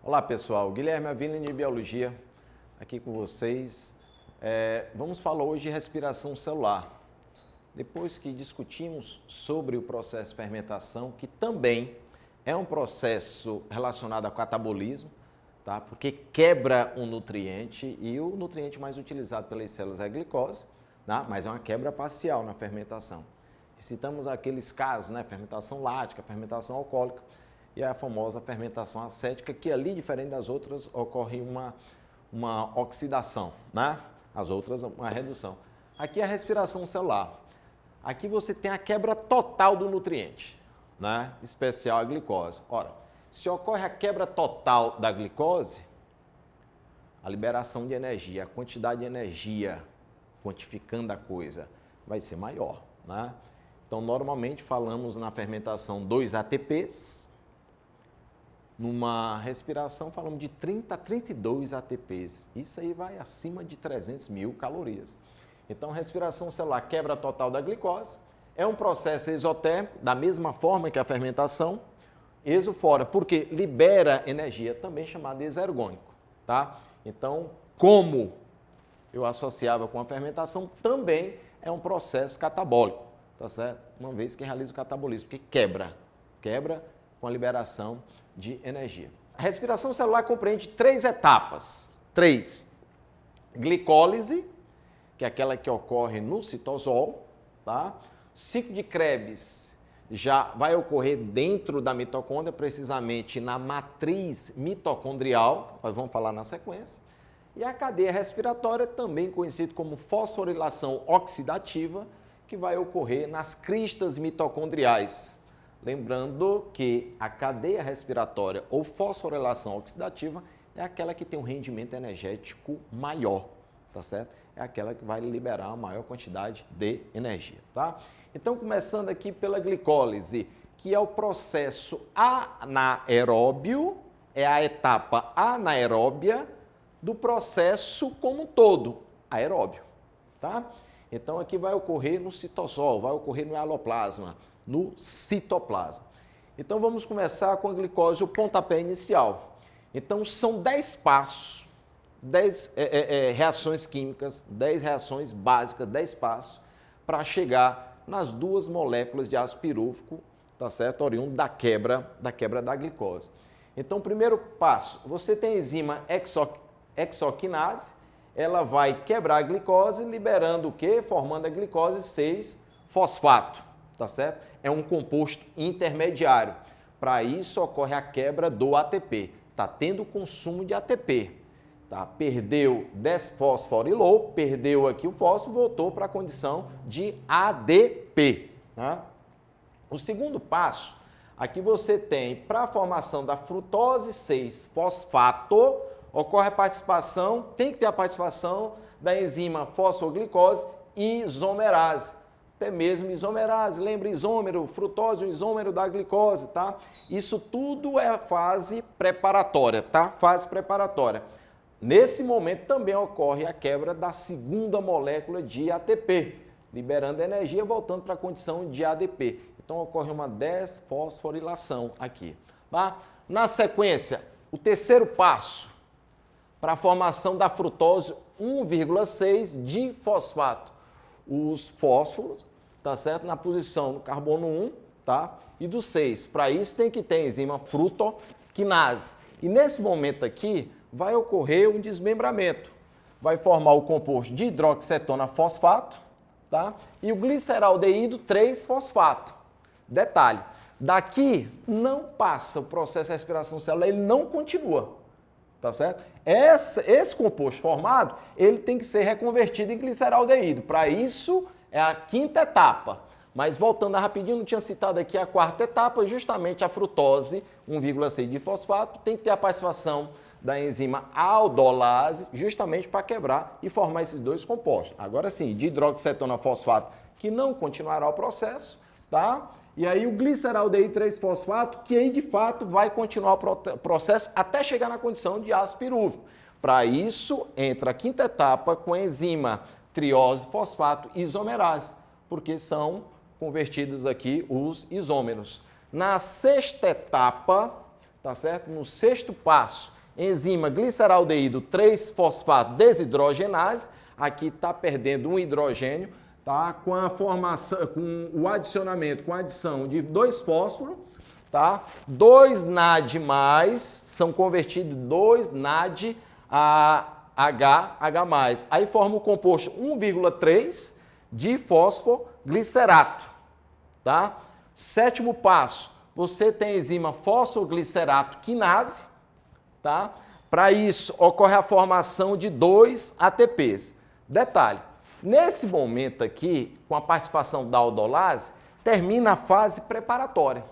Olá pessoal, Guilherme Avila de Biologia, aqui com vocês. Vamos falar hoje de respiração celular. Depois que discutimos sobre o processo de fermentação, que também é um processo relacionado ao catabolismo, tá? Porque quebra um nutriente e o nutriente mais utilizado pelas células é a glicose, tá? Mas é uma quebra parcial na fermentação. E citamos aqueles casos, né? Fermentação lática, fermentação alcoólica, e a famosa fermentação acética, que ali, diferente das outras, ocorre uma oxidação, né? As outras, uma redução. Aqui é a respiração celular. Aqui você tem a quebra total do nutriente, né? Especial a glicose. Ora, se ocorre a quebra total da glicose, a liberação de energia, a quantidade de energia, quantificando a coisa, vai ser maior, né? Então, normalmente, falamos na fermentação 2 ATPs, numa respiração, falamos de 30 a 32 ATPs. Isso aí vai acima de 300 mil calorias. Então, respiração celular, quebra total da glicose, é um processo exotérmico, da mesma forma que a fermentação, exofora, porque libera energia, também chamada exergônico, tá? Então, como eu associava com a fermentação, também é um processo catabólico, tá certo? Uma vez que realiza o catabolismo, porque quebra com a liberação de energia. A respiração celular compreende 3 etapas. 3. Glicólise, que é aquela que ocorre no citosol, tá? Ciclo de Krebs já vai ocorrer dentro da mitocôndria, precisamente na matriz mitocondrial, nós vamos falar na sequência. E a cadeia respiratória, também conhecida como fosforilação oxidativa, que vai ocorrer nas cristas mitocondriais. Lembrando que a cadeia respiratória ou fosforilação oxidativa é aquela que tem um rendimento energético maior, tá certo? É aquela que vai liberar a maior quantidade de energia, tá? Então, começando aqui pela glicólise, que é o processo anaeróbio, é a etapa anaeróbia do processo como um todo, aeróbio, tá? Então, aqui vai ocorrer no citosol, vai ocorrer no aloplasma, no citoplasma. Então, vamos começar com a glicose, o pontapé inicial. Então, são 10 passos, 10 reações químicas, 10 reações básicas, 10 passos, para chegar nas 2 moléculas de ácido pirúvico, tá certo? Oriundo da quebra da glicose. Então, primeiro passo, você tem a enzima hexoquinase, ela vai quebrar a glicose, liberando o quê? Formando a glicose 6-fosfato. Tá certo? É um composto intermediário. Para isso ocorre a quebra do ATP. Tá tendo consumo de ATP. Tá? Perdeu desfosforilou, perdeu aqui o fósforo, voltou para a condição de ADP. Tá? O segundo passo, aqui você tem, para a formação da frutose 6-fosfato, ocorre a participação, tem que ter a participação da enzima fosfoglicose isomerase. Até mesmo isomerase, lembra isômero, frutose, o isômero da glicose, tá? Isso tudo é a fase preparatória, tá? Fase preparatória. Nesse momento também ocorre a quebra da segunda molécula de ATP, liberando energia, voltando para a condição de ADP. Então ocorre uma desfosforilação aqui, tá? Na sequência, o terceiro passo para a formação da frutose 1,6 de fosfato. Os fósforos, tá certo? Na posição do carbono 1, tá? E do 6. Para isso tem que ter a enzima frutoquinase. E nesse momento aqui vai ocorrer um desmembramento. Vai formar o composto de hidroxetona fosfato, tá? E o gliceraldeído 3-fosfato. Detalhe, daqui não passa o processo de respiração celular, ele não continua. Tá certo? Esse composto formado, ele tem que ser reconvertido em gliceraldeído. Para isso, é a 5ª etapa. Mas voltando rapidinho, não tinha citado aqui a 4ª etapa, justamente a frutose 1,6 de fosfato, tem que ter a participação da enzima aldolase, justamente para quebrar e formar esses 2 compostos. Agora sim, de hidroxetona fosfato, que não continuará o processo, tá? E aí o gliceraldeído 3-fosfato, que aí de fato vai continuar o processo até chegar na condição de ácido pirúvico. Para isso, entra a 5ª etapa com a enzima triose-fosfato isomerase, porque são convertidos aqui os isômeros. Na 6ª etapa, tá certo? No 6º passo, enzima gliceraldeído 3-fosfato desidrogenase, aqui está perdendo um hidrogênio, tá? Com a formação, com o adicionamento, com a adição de 2 fósforos, tá? 2 NAD+, são convertidos 2 NAD a H+. Aí forma o composto 1,3 de fosfoglicerato, tá? 7º passo, você tem a enzima fosfoglicerato quinase, tá? Para isso, ocorre a formação de 2 ATPs. Detalhe, nesse momento aqui, com a participação da aldolase, termina a fase preparatória,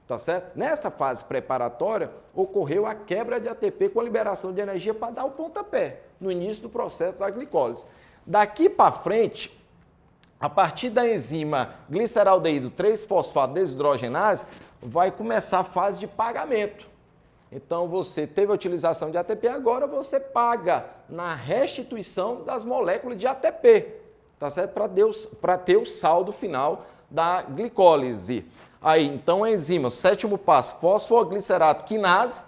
tá certo? Nessa fase preparatória, ocorreu a quebra de ATP com a liberação de energia para dar o pontapé no início do processo da glicólise. Daqui para frente, a partir da enzima gliceraldeído 3-fosfato desidrogenase, vai começar a fase de pagamento. Então, você teve a utilização de ATP, agora você paga na restituição das moléculas de ATP, tá certo? Para ter o saldo final da glicólise. Aí, então, a enzima, 7º passo, fosfoglicerato quinase,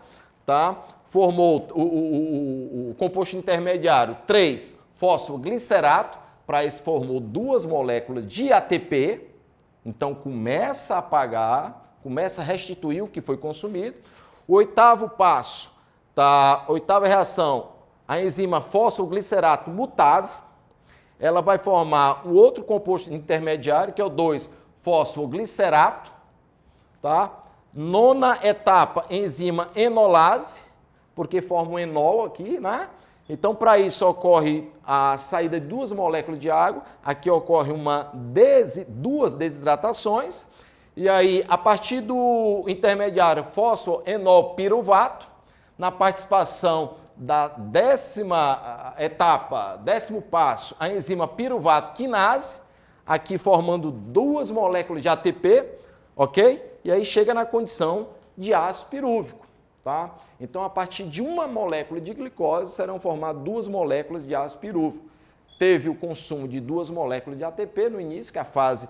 tá? Formou o composto intermediário 3-fosfoglicerato, para isso formou 2 moléculas de ATP, então começa a pagar, começa a restituir o que foi consumido. O 8º passo, tá? 8ª reação, a enzima fosfoglicerato mutase, ela vai formar um outro composto intermediário, que é o 2-fosfoglicerato, tá? 9ª etapa, enzima enolase, porque forma um enol aqui, né? Então, para isso, ocorre a saída de 2 moléculas de água, aqui ocorre duas desidratações, e aí, a partir do intermediário fosfoenolpiruvato, na participação da 10ª etapa, 10º passo, a enzima piruvato quinase, aqui formando 2 moléculas de ATP, ok? E aí chega na condição de ácido pirúvico. Tá? Então, a partir de uma molécula de glicose, serão formadas 2 moléculas de ácido pirúvico. Teve o consumo de 2 moléculas de ATP no início, que é a fase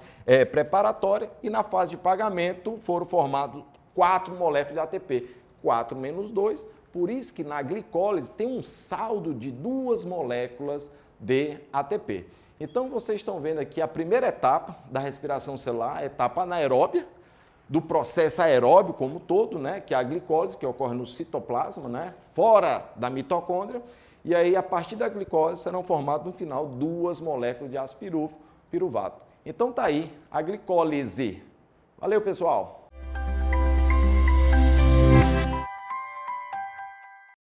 preparatória, e na fase de pagamento foram formadas 4 moléculas de ATP. 4 menos 2, por isso que na glicólise tem um saldo de 2 moléculas de ATP. Então, vocês estão vendo aqui a primeira etapa da respiração celular, a etapa anaeróbia, do processo aeróbio como um todo, né, que é a glicólise, que ocorre no citoplasma, né, fora da mitocôndria, e aí a partir da glicose serão formadas no final 2 moléculas de ácido piruvato. Então tá aí a glicólise. Valeu, pessoal!